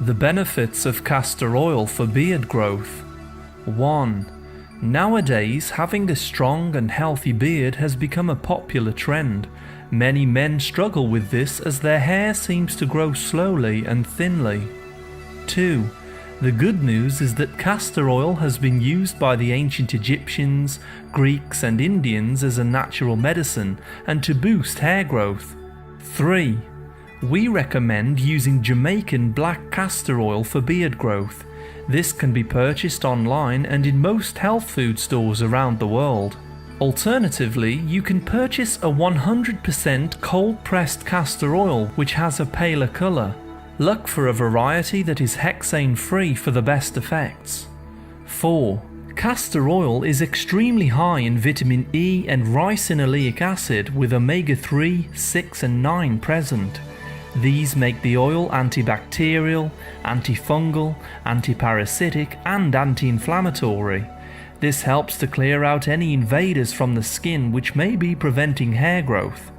The benefits of castor oil for beard growth. 1. Nowadays, having a strong and healthy beard has become a popular trend. Many men struggle with this as their hair seems to grow slowly and thinly. 2. The good news is that castor oil has been used by the ancient Egyptians, Greeks and Indians as a natural medicine and to boost hair growth. 3. We recommend using Jamaican Black Castor Oil for beard growth. This can be purchased online and in most health food stores around the world. Alternatively, you can purchase a 100% cold-pressed castor oil which has a paler colour. Look for a variety that is hexane-free for the best effects. 4. Castor oil is extremely high in vitamin E and ricinoleic acid with omega-3, 6 and 9 present. These make the oil anti-bacterial, anti-fungal, anti-parasitic and anti-inflammatory. This helps to clear out any invaders from the skin which may be preventing hair growth.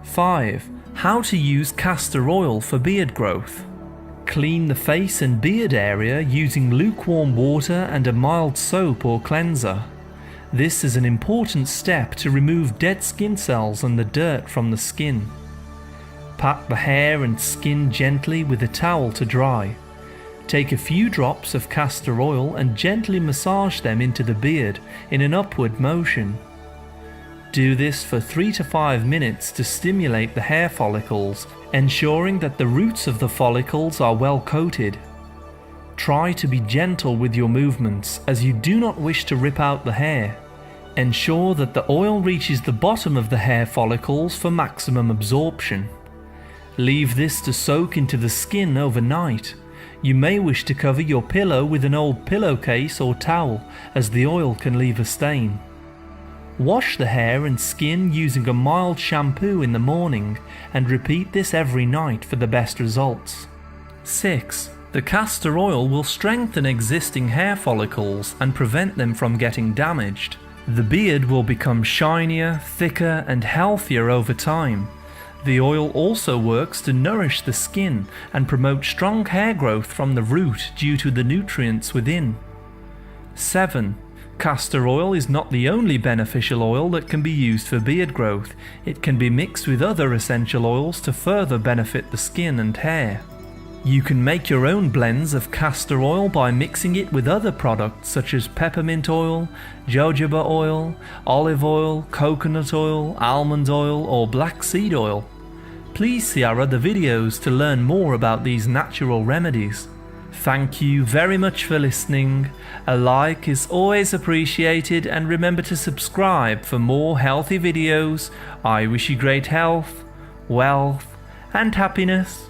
5. How to use castor oil for beard growth. Clean the face and beard area using lukewarm water and a mild soap or cleanser. This is an important step to remove dead skin cells and the dirt from the skin. Pat the hair and skin gently with a towel to dry. Take a few drops of castor oil and gently massage them into the beard in an upward motion. Do this for 3 to 5 minutes to stimulate the hair follicles, ensuring that the roots of the follicles are well coated. Try to be gentle with your movements as you do not wish to rip out the hair. Ensure that the oil reaches the bottom of the hair follicles for maximum absorption. Leave this to soak into the skin overnight. You may wish to cover your pillow with an old pillowcase or towel, as the oil can leave a stain. Wash the hair and skin using a mild shampoo in the morning and repeat this every night for the best results. 6. The castor oil will strengthen existing hair follicles and prevent them from getting damaged. The beard will become shinier, thicker and healthier over time. The oil also works to nourish the skin and promote strong hair growth from the root due to the nutrients within. 7. Castor oil is not the only beneficial oil that can be used for beard growth. It can be mixed with other essential oils to further benefit the skin and hair. You can make your own blends of castor oil by mixing it with other products such as peppermint oil, jojoba oil, olive oil, coconut oil, almond oil or black seed oil. Please see our other videos to learn more about these natural remedies. Thank you very much for listening. A like is always appreciated and remember to subscribe for more healthy videos. I wish you great health, wealth and happiness.